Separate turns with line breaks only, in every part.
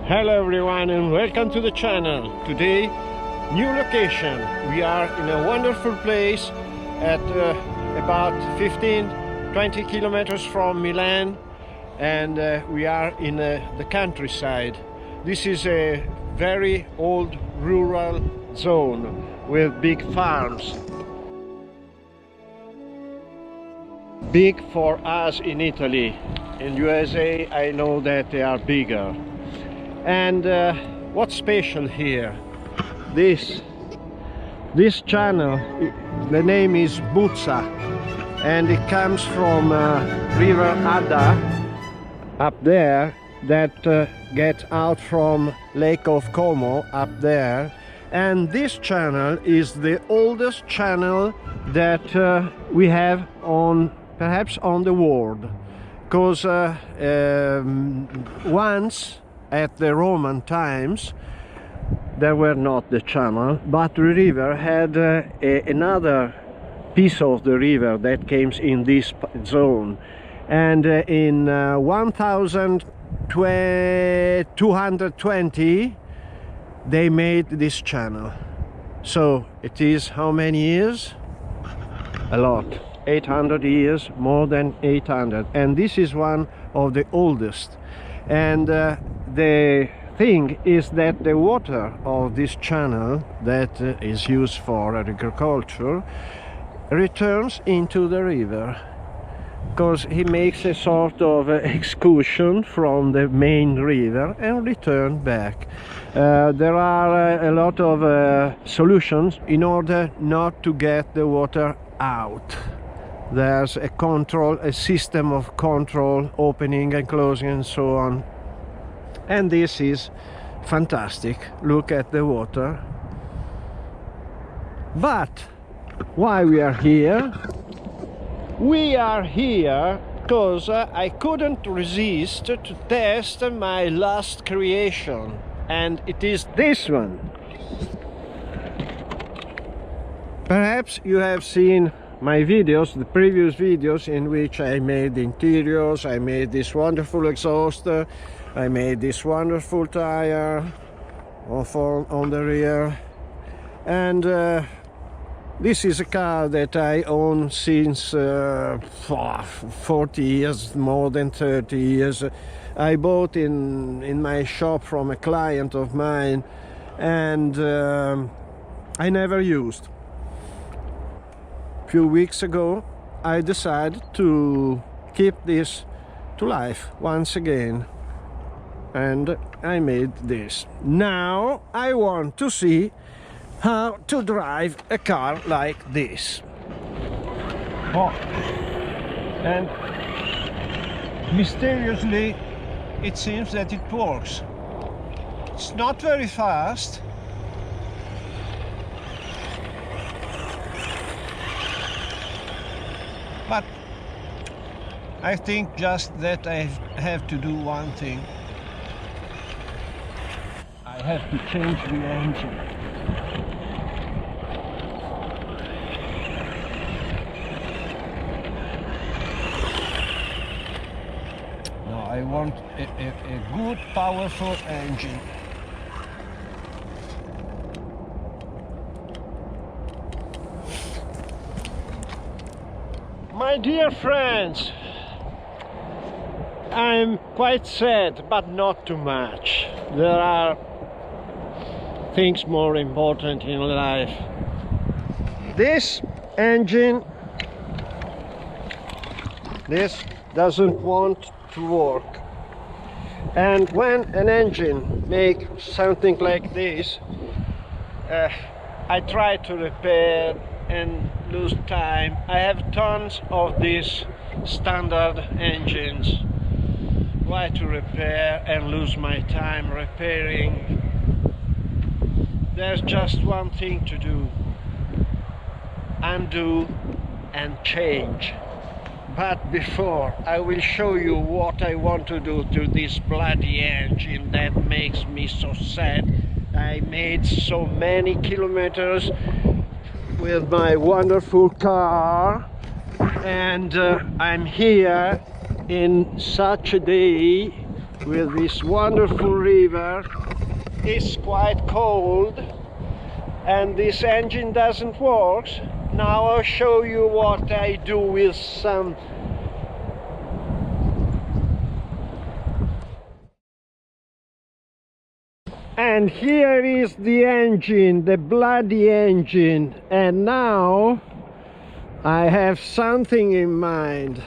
Hello everyone and welcome to the channel. Today, new location. We are in a wonderful place at about 15-20 kilometers from Milan, and we are in the countryside. This is a very old rural zone with big farms. Big for us in Italy. In USA I know that they are bigger. And what's special here? This channel, the name is Buzza, and it comes from river Adda up there that gets out from Lake of Como up there. And this channel is the oldest channel that we have on, perhaps on the world, because once at the Roman times there were not the channel, but the river had another piece of the river that came in this zone, and in 1220 they made this channel. So it is how many years? A lot. 800 years, more than 800, and this is one of the oldest. And the thing is that the water of this channel that is used for agriculture returns into the river, because he makes a sort of excursion from the main river and return back. There are a lot of solutions in order not to get the water out. There's a control, a system of control, opening and closing and so on. And this is fantastic. Look at the water. But why we are here? We are here because I couldn't resist to test my last creation, and it is this one. Perhaps you have seen my videos, the previous videos, in which I made the interiors, I made this wonderful exhaust, I made this wonderful tire on the rear, and this is a car that I own since 40 years, more than 30 years. I bought in my shop from a client of mine, and I never used. Few weeks ago I decided to keep this to life once again, and I made this. Now I want to see how to drive a car like this. Oh, and mysteriously it seems that it works. It's not very fast, but I think just that I have to do one thing. I have to change the engine. No, I want a good, powerful engine. My dear friends, I'm quite sad, but not too much. There are things more important in life. This engine, this doesn't want to work. And when an engine makes something like this, I try to repair and lose time. I have tons of these standard engines. Why to repair and lose my time repairing? There's just one thing to do: undo and change. But before, I will show you what I want to do to this bloody engine that makes me so sad. I made so many kilometers with my wonderful car, and I'm here in such a day with this wonderful river. It's quite cold and this engine doesn't work. Now I'll show you what I do with some and here is the engine, the bloody engine, and now I have something in mind.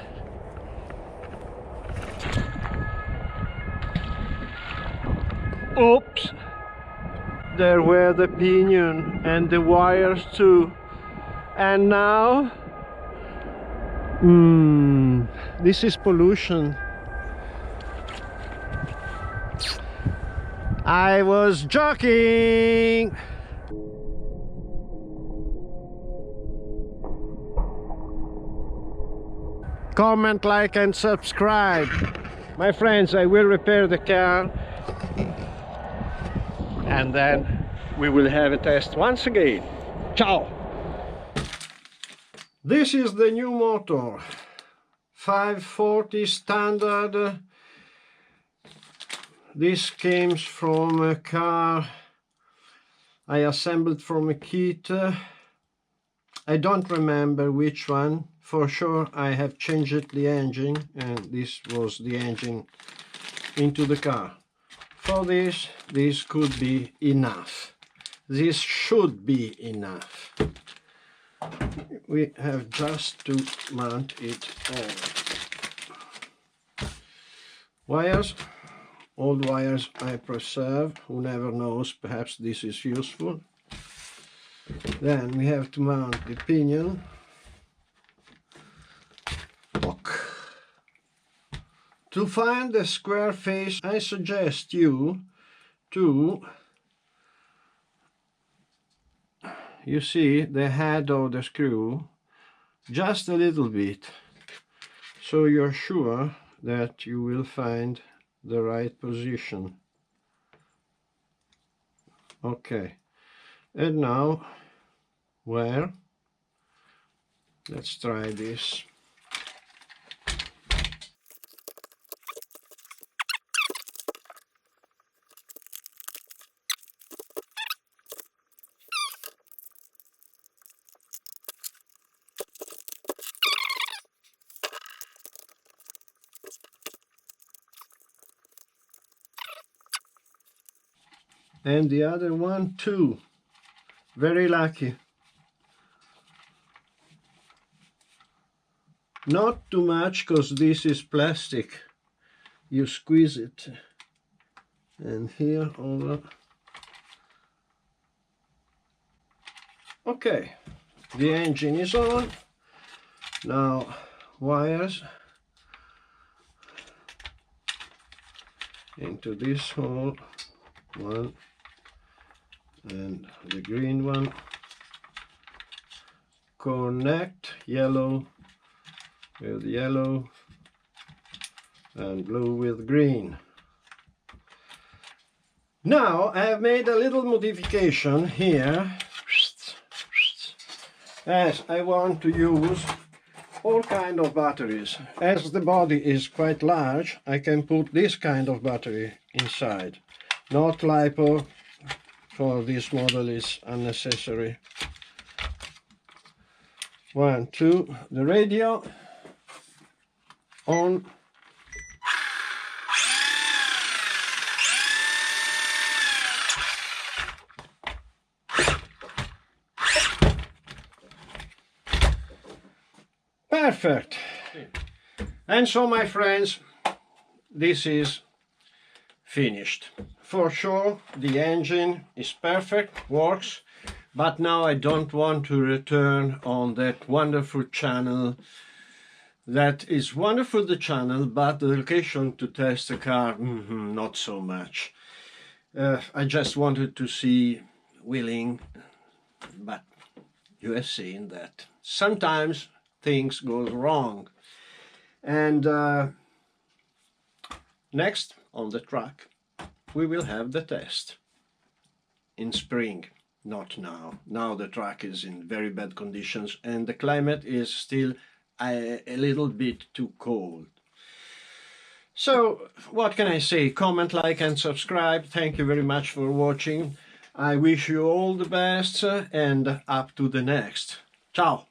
Oops, there were the pinion and the wires too, and now this is pollution. I was joking. Comment, like and subscribe. My friends, I will repair the car and then we will have a test once again. Ciao! This is the new motor, 540 standard. This came from a car I assembled from a kit. I don't remember which one. For sure I have changed the engine, and this was the engine into the car. For this could be enough. This should be enough. We have just to mount it all. Wires. Old wires I preserve, who never knows, perhaps this is useful. Then we have to mount the pinion. Look. To find the square face, I suggest you to, you see the head of the screw, just a little bit, so you're sure that you will find the right position. Okay, and now where? Let's try this. And the other one too. Very lucky. Not too much, because this is plastic. You squeeze it. And here over. Okay, the engine is on. Now wires into this hole. One. And the green one, connect yellow with yellow and blue with green. Now I have made a little modification here, as I want to use all kind of batteries. As the body is quite large, I can put this kind of battery inside. Not LiPo, for this model is unnecessary. 1, 2, the radio on. Perfect. And so, my friends, this is finished. For sure, the engine is perfect, works, but now I don't want to return on that wonderful channel. That is wonderful, the channel, but the location to test the car, not so much. I just wanted to see wheeling, but you have seen that sometimes things go wrong. And next on the track, we will have the test in spring, not now. Now the track is in very bad conditions and the climate is still a little bit too cold. So, what can I say? Comment, like and subscribe. Thank you very much for watching. I wish you all the best and up to the next. Ciao!